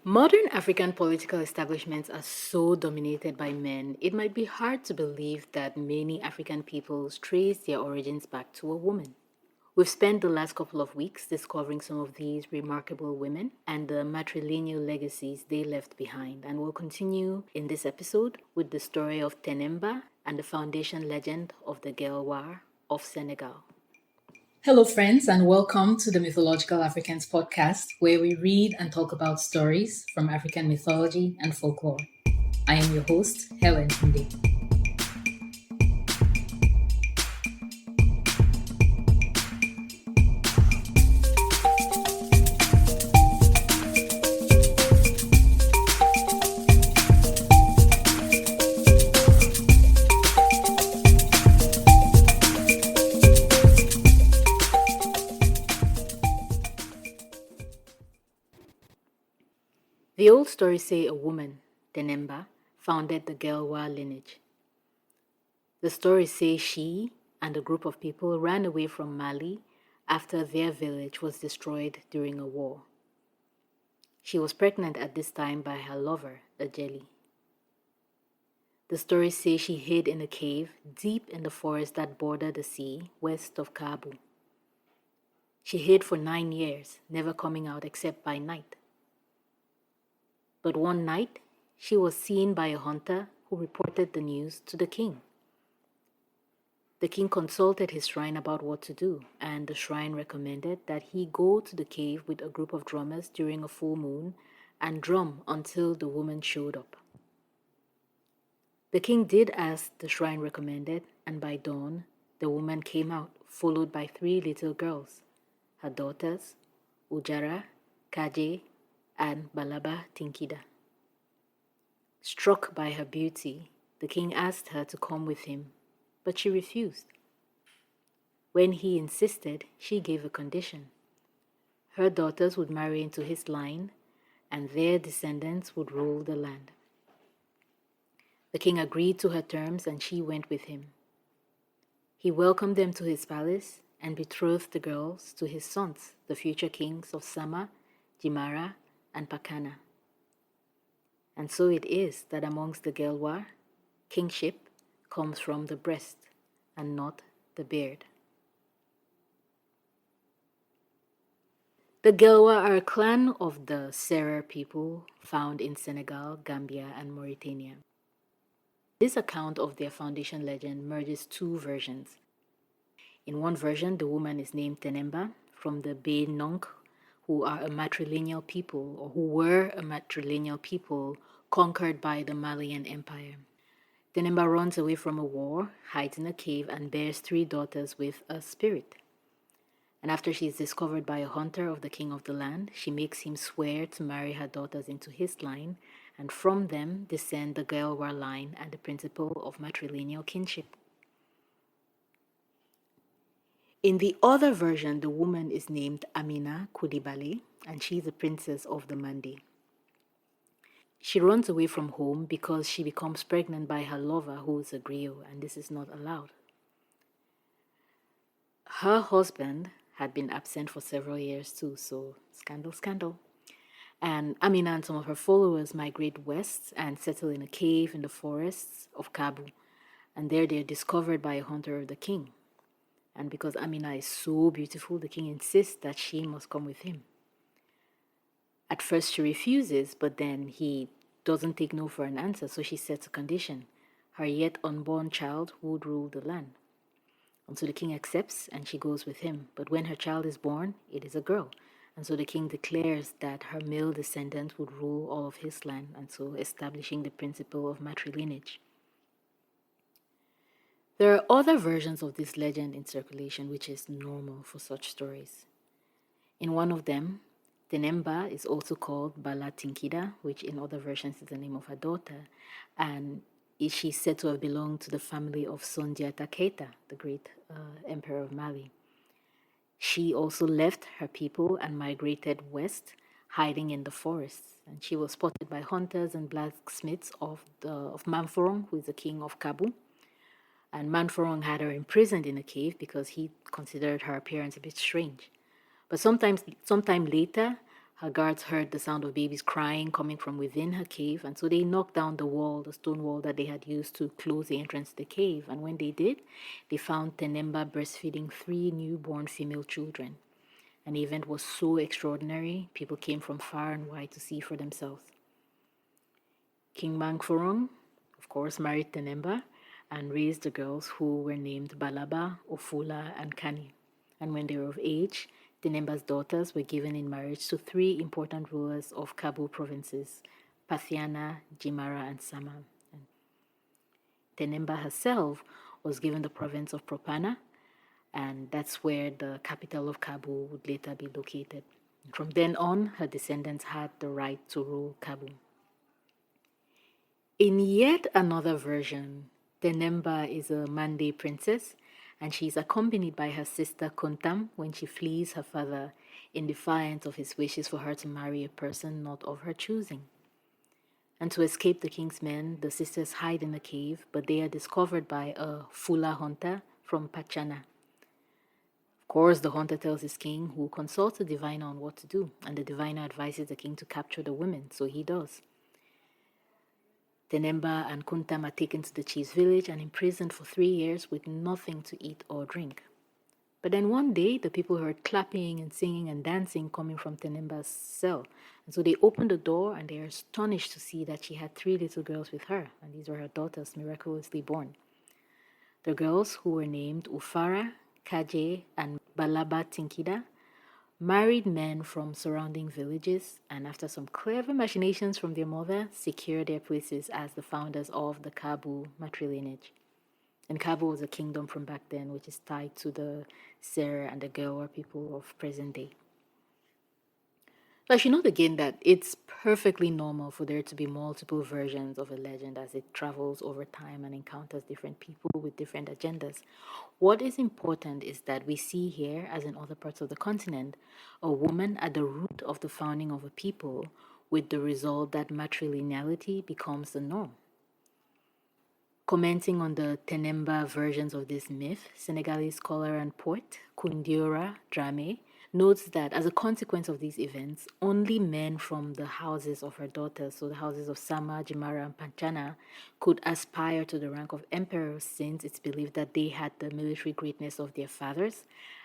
Modern African political establishments are so dominated by men, it might be hard to believe that many African peoples trace their origins back to a woman. We've spent the last couple of weeks discovering some of these remarkable women and the matrilineal legacies they left behind, and we'll continue in this episode with the story of Tenemba and the foundation legend of the Gelwar of Senegal. Hello, friends, and welcome to the Mythological Africans podcast, where we read and talk about stories from African mythology and folklore. I am your host, Helen Tunde. The old stories say a woman, Tenemba, founded the Gelwa lineage. The stories say she and a group of people ran away from Mali after their village was destroyed during a war. She was pregnant at this time by her lover, a jelly. The stories say she hid in a cave deep in the forest that bordered the sea west of Kabu. She hid for 9 years, never coming out except by night. But one night, she was seen by a hunter who reported the news to the king. The king consulted his shrine about what to do, and the shrine recommended that he go to the cave with a group of drummers during a full moon and drum until the woman showed up. The king did as the shrine recommended, and by dawn, the woman came out, followed by 3 little girls, her daughters, Ujara, Kaje, and Balaba Tinkida. Struck by her beauty, the king asked her to come with him, but she refused. When he insisted, she gave a condition. Her daughters would marry into his line, and their descendants would rule the land. The king agreed to her terms, and she went with him. He welcomed them to his palace and betrothed the girls to his sons, the future kings of Sama, Jimara, and Pakana. And so it is that amongst the Gelwar, kingship comes from the breast and not the beard. The Gelwa are a clan of the Serer people found in Senegal, Gambia, and Mauritania. This account of their foundation legend merges 2 versions. In one version, the woman is named Tenemba from the Be Nonk, who are a matrilineal people, or who were a matrilineal people conquered by the Malian Empire. Tenemba runs away from a war, hides in a cave, and bears 3 daughters with a spirit. And after she is discovered by a hunter of the king of the land, she makes him swear to marry her daughters into his line, and from them descend the Gelwar line and the principle of matrilineal kinship. In the other version, the woman is named Amina Kudibale, and she's a princess of the Mandi. She runs away from home because she becomes pregnant by her lover, who is a griot, and this is not allowed. Her husband had been absent for several years too, so scandal. And Amina and some of her followers migrate west and settle in a cave in the forests of Kabu. And there they're discovered by a hunter of the king. And because Amina is so beautiful, the king insists that she must come with him. At first she refuses, but then he doesn't take no for an answer, so she sets a condition. Her yet unborn child would rule the land. And so the king accepts and she goes with him. But when her child is born, it is a girl. And so the king declares that her male descendants would rule all of his land, and so establishing the principle of matrilineage. There are other versions of this legend in circulation, which is normal for such stories. In one of them, Tenemba is also called Bala Tinkida, which in other versions is the name of her daughter, and she's said to have belonged to the family of Sundiata Keita, the great emperor of Mali. She also left her people and migrated west, hiding in the forests. And she was spotted by hunters and blacksmiths of Manforong, who is the king of Kabu. And Manforong had her imprisoned in a cave because he considered her appearance a bit strange. But sometime later, Her guards heard the sound of babies crying coming from within her cave, and so they knocked down the wall, the stone wall that they had used to close the entrance to the cave. And when they did, they found Tenemba breastfeeding 3 newborn female children. And the event was so extraordinary, people came from far and wide to see for themselves. King Mangfurung, of course, married Tenemba and raised the girls who were named Balaba, Ofula, and Kani. And when they were of age, Tenemba's daughters were given in marriage to 3 important rulers of Kabu provinces, Pathiana, Jimara, and Sama. And Tenemba herself was given the province of Propana, and that's where the capital of Kabu would later be located. From then on, her descendants had the right to rule Kabu. In yet another version, Tenemba is a Mande princess, and she is accompanied by her sister Kuntam when she flees her father in defiance of his wishes for her to marry a person not of her choosing. And to escape the king's men, the sisters hide in a cave, but they are discovered by a Fula hunter from Pachana. Of course, the hunter tells his king, who consults the diviner on what to do, and the diviner advises the king to capture the women, so he does. Tenemba and Kuntam are taken to the chief's village and imprisoned for 3 years with nothing to eat or drink. But then one day, the people heard clapping and singing and dancing coming from Tenemba's cell. And so they opened the door and they are astonished to see that she had 3 little girls with her, and these were her daughters, miraculously born. The girls, who were named Ufara, Kaje, and Balaba Tinkida, married men from surrounding villages, and after some clever machinations from their mother, secured their places as the founders of the Kabu matrilineage. And Kabu was a kingdom from back then, which is tied to the Ser and the Gelwa people of present day. So I should note again that it's perfectly normal for there to be multiple versions of a legend as it travels over time and encounters different people with different agendas. What is important is that we see here, as in other parts of the continent, a woman at the root of the founding of a people, with the result that matrilineality becomes the norm. Commenting on the Tenemba versions of this myth, Senegalese scholar and poet Koundiora Dramé notes that as a consequence of these events, only men from the houses of her daughters, so the houses of Sama, Jimara, and Panchana, could aspire to the rank of emperors, since it's believed that they had the military greatness of their fathers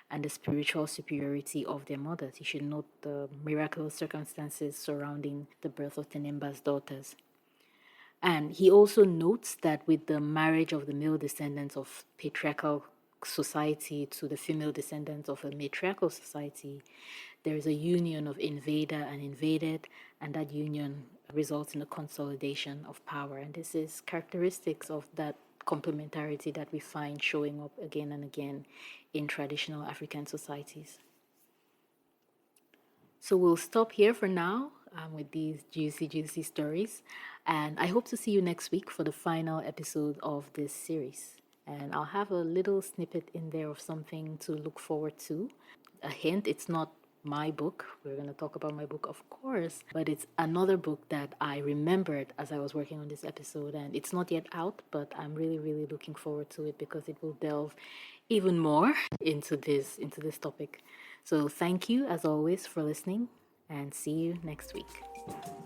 and the spiritual superiority of their mothers. You should note the miraculous circumstances surrounding the birth of Tenemba's daughters. And he also notes that with the marriage of the male descendants of patriarchal society to the female descendants of a matriarchal society, there is a union of invader and invaded, and that union results in a consolidation of power. And this is characteristics of that complementarity that we find showing up again and again in traditional African societies. So we'll stop here for now with these juicy stories. And I hope to see you next week for the final episode of this series. And I'll have a little snippet in there of something to look forward to. A hint, it's not my book. We're going to talk about my book, of course, but it's another book that I remembered as I was working on this episode. And it's not yet out, but I'm really looking forward to it because it will delve even more into this topic. So thank you as always for listening, and see you next week.